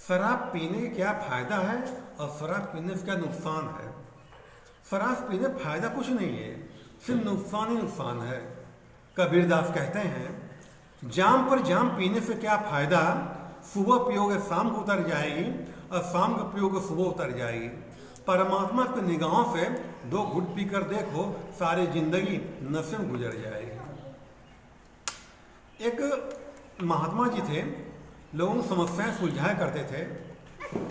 शराब पीने का क्या फ़ायदा है और शराब पीने से क्या नुकसान है। शराब पीने फ़ायदा कुछ नहीं है, सिर्फ नुकसान ही नुकसान है। कबीर दास कहते हैं, जाम पर जाम पीने से क्या फ़ायदा, सुबह पियोगे शाम को उतर जाएगी और शाम को पियोगे सुबह उतर जाएगी। परमात्मा की निगाहों से 2 घुट पी कर देखो, सारी जिंदगी नशे में गुजर जाएगी। एक महात्मा जी थे, लोगों की समस्याएं सुलझाया करते थे।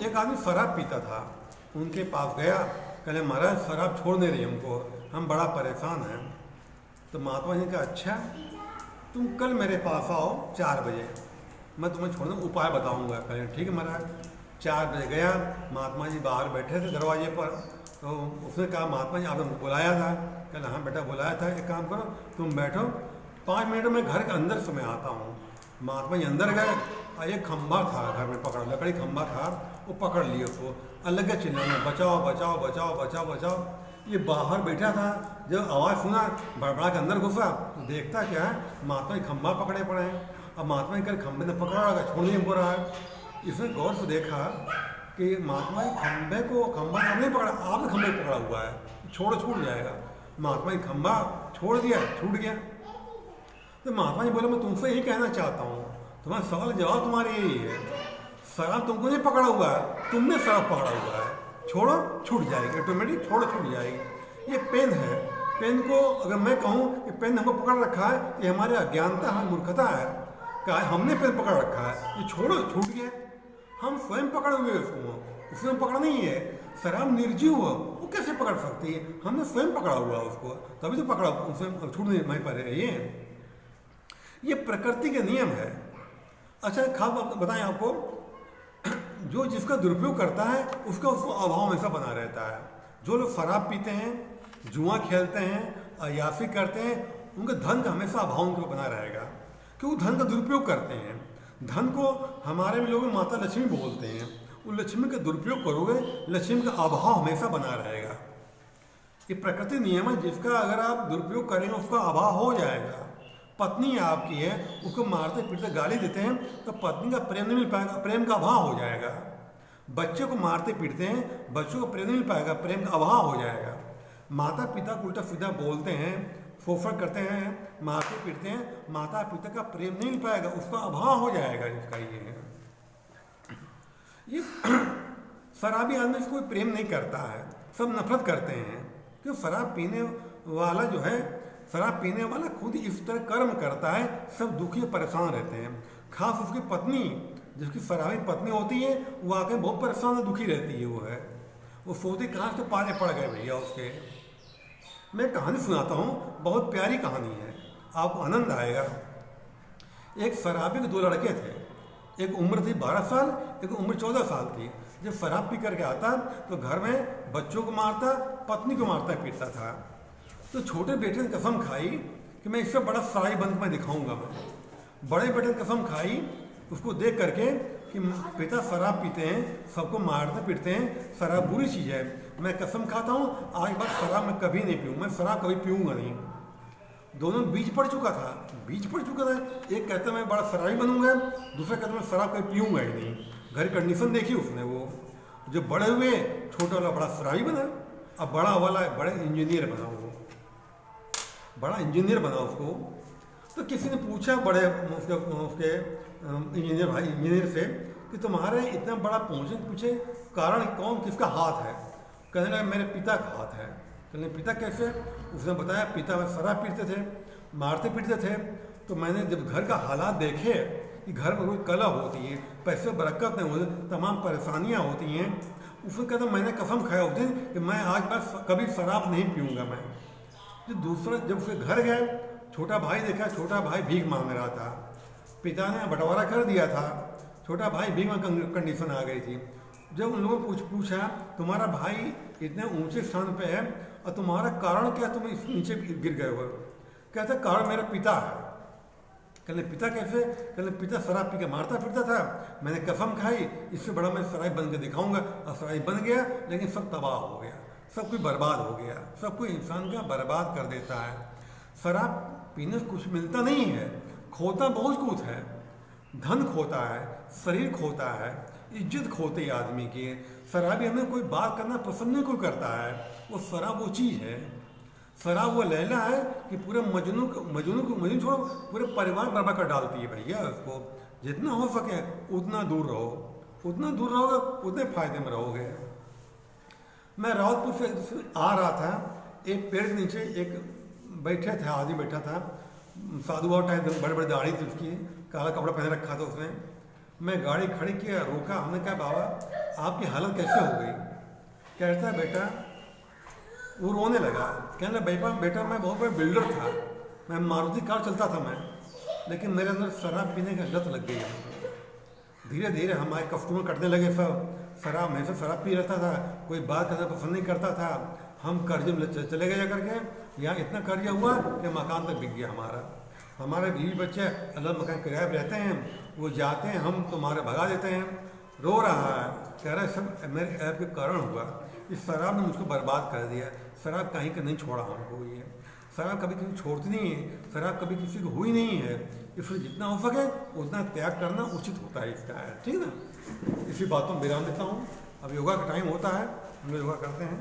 एक आदमी शराब पीता था, उनके पास गया, कहले महाराज शराब छोड़ नहीं रही हमको, हम बड़ा परेशान हैं। तो महात्मा जी ने कहा, अच्छा तुम कल मेरे पास आओ 4 बजे, मैं तुम्हें छोड़ने उपाय बताऊंगा। कहे ठीक है महाराज। 4 बजे गया, महात्मा जी बाहर बैठे थे दरवाजे पर। तो उसने कहा, महात्मा जी आपने बुलाया था? कहले हाँ बेटा बुलाया था, एक काम करो तुम बैठो, 5 मिनट में घर के अंदर से मैं आता हूँ। महात्मा जी अंदर गए और एक खंभा था घर में पकड़ा, लकड़ी खंभा था, वो पकड़ लिए उसको, अलग चिल्लाने बचाओ बचाओ बचाओ बचाओ बचाओ। ये बाहर बैठा था, जब आवाज़ सुना बड़बड़ा के अंदर घुसा, तो देखता क्या है, महात्मा जी खंभा पकड़े पड़े हैं। अब महात्मा जी कर खंभे ने पकड़ा रहा, छोड़ नहीं हो रहा है। इसने गौर से देखा कि महात्मा जी खंभा नहीं पकड़ा, आपने खंभे पकड़ा हुआ है, छूट जाएगा। महात्मा जी खंभा छोड़ दिया, छूट गया। तो महात्मा जी बोले, मैं तुमसे यही कहना चाहता हूँ, तुम्हारा सवाल जवाब तुम्हारे यही है, शराब तुमको नहीं पकड़ा हुआ है, तुमने शराब पकड़ा हुआ है, छोड़ो छूट जाएगी, ऑटोमेटिक छोड़ो छूट जाएगी। ये पेन है, पेन को अगर मैं कहूँ कि पेन हमको पकड़ रखा है, ये हमारे अज्ञानता है, मूर्खता है, क्या हमने पेन पकड़ रखा है, ये छोड़ो छूट गया। हम स्वयं पकड़े हुए उसको, उसमें पकड़ा नहीं है। शराब निर्जीव हो, वो कैसे पकड़ सकती है, हमने स्वयं पकड़ा हुआ उसको, तभी तो पकड़ा, उसमें छूट नहीं पाए। ये प्रकृति के नियम है। अच्छा खास बात बताएं आपको, जो जिसका दुरुपयोग करता है उसका अभाव हमेशा बना रहता है। जो लोग शराब पीते हैं, जुआ खेलते हैं, अयासी करते हैं, उनके धन का हमेशा अभाव उनको बना रहेगा, क्योंकि धन का दुरुपयोग करते हैं। धन को हमारे में लोग माता लक्ष्मी बोलते हैं, उन लक्ष्मी का दुरुपयोग करोगे, लक्ष्मी का अभाव हमेशा बना रहेगा। ये प्रकृति नियम है, जिसका अगर आप दुरुपयोग करेंगे उसका अभाव हो जाएगा। पत्नी आपकी है, उसको मारते पीटते गाली देते हैं तो पत्नी का प्रेम नहीं मिल पाएगा, प्रेम का अभाव हो जाएगा। बच्चे को मारते पीटते हैं, बच्चों को प्रेम नहीं मिल पाएगा, प्रेम का अभाव हो जाएगा। माता पिता को उल्टा सीधा बोलते हैं, फोफर करते हैं, मारते पीटते हैं, माता पिता का प्रेम नहीं मिल पाएगा, उसका अभाव हो जाएगा। इसका ये शराबी आदमी से कोई प्रेम नहीं करता है, सब नफरत करते हैं। क्यों? शराब पीने वाला जो है, शराब पीने वाला खुद इस तरह कर्म करता है, सब दुखी परेशान रहते हैं। खास उसकी पत्नी, जिसकी शराबी पत्नी होती है, वो आके बहुत परेशान और दुखी रहती है। वो सोचती कहाँ से पाले पड़ गए भैया उसके। मैं कहानी सुनाता हूँ, बहुत प्यारी कहानी है, आपको आनंद आएगा। एक शराबी के 2 लड़के थे, एक उम्र थी 12 साल, एक उम्र 14 साल थी। जब शराब पी करके आता तो घर में बच्चों को मारता, पत्नी को मारता पीटता था। तो छोटे बेटे ने कसम खाई कि मैं इससे बड़ा शराबी बन मैं दिखाऊंगा। मैं बड़े बेटे ने कसम खाई उसको देख करके कि पिता शराब पीते हैं, सबको मारते पीटते हैं, शराब बुरी चीज़ है, मैं कसम खाता हूँ आज के बाद शराब मैं कभी नहीं पीऊँ, मैं शराब कभी पीऊँगा नहीं। दोनों बीच पड़ चुका था। एक कहता मैं बड़ा शराबी बनूंगा, दूसरा कहता मैं शराब कभी पीऊँगा ही नहीं। घर की कंडीशन देखी उसने। वो जो बड़े हुए, छोटा वाला बड़ा शराबी बना, अब बड़ा वाला बड़े इंजीनियर बना, वो बड़ा इंजीनियर बना उसको। तो किसी ने पूछा बड़े उसके इंजीनियर से कि तुम्हारे इतना बड़ा पहुँचने के पीछे कारण कौन, किसका हाथ है? कहने लगा मेरे पिता का हाथ है। कहने पिता कैसे? उसने बताया पिता शराब पीते थे, मारते पीटते थे। तो मैंने जब घर का हालात देखे कि घर में कोई कलह होती है, पैसे बरकत नहीं होती, तमाम परेशानियाँ होती हैं, उसने कहता मैंने कसम खाया उस दिन कि मैं आज बाद कभी शराब नहीं पीऊँगा मैं। जब उसके घर गए, छोटा भाई देखा, छोटा भाई भीख मांग रहा था। पिता ने बंटवारा कर दिया था, छोटा भाई भीख मांग कंडीशन आ गई थी। जब उन लोगों को पूछा तुम्हारा भाई इतने ऊंचे स्थान पे है और तुम्हारा कारण क्या, तुम इस नीचे गिर गए हो? कहते कारण मेरा पिता है। कहले पिता कैसे? कहले पिता शराब पी के मारता फिरता था, मैंने कसम खाई इससे बड़ा मैं शराबी बन के दिखाऊंगा, और शराबी बन गया, लेकिन सब तबाह हो गया, सब कुछ बर्बाद हो गया, सब कुछ इंसान का बर्बाद कर देता है। शराब पीने से कुछ मिलता नहीं है, खोता बहुत कुछ है, धन खोता है, शरीर खोता है, इज्जत खोते आदमी की। शराबी हमें कोई बात करना पसंद नहीं कोई करता है। वो शराब वो चीज़ है, शराब वो लैला है कि पूरे मजनू छोड़ो, पूरे परिवार बर्बाद कर डालती है भैया। उसको जितना हो सके उतना दूर रहो, उतना दूर रहोगे उतने फायदे में रहोगे। मैं रावतपुर से आ रहा था, एक पेड़ के नीचे एक बैठे थे आदमी बैठा था, साधु बाबा टाइप, बड़े बड़े दाढ़ी थी उसकी, काला कपड़ा पहन रखा था उसने। मैं गाड़ी खड़ी किया, रोका, हमने कहा बाबा आपकी हालत कैसे हो गई? कहता है बेटा, वो रोने लगा, कहने लगा बेटा मैं बहुत बड़ा बिल्डर था, मैं मारुति कार चलता था मैं, लेकिन मेरे अंदर शराब पीने की लत लग गई। धीरे धीरे हमारे कस्टमर कटने लगे, सब शराब में से शराब पी रहता था, कोई बात करना पसंद नहीं करता था। हम कर्जे में चले गए करके, यहाँ इतना कर्जा हुआ कि मकान तक बिक गया हमारा। हमारे बीवी बच्चे अलग मकान किराए पर रहते हैं, वो जाते हैं, हम तुम्हारे भगा देते हैं। रो रहा है, कह रहा है सब मेरे ऐप के कारण हुआ, इस शराब ने मुझको बर्बाद कर दिया। शराब कहीं का नहीं छोड़ा हमको, ये शराब कभी किसी छोड़ती नहीं है, शराब कभी किसी को हुई नहीं है। इसलिए जितना हो सके उतना त्याग करना उचित होता है इसका है, ठीक है ना। इसी बातों में विराम देता हूँ। अब योगा का टाइम होता है, हम लोग योगा करते हैं।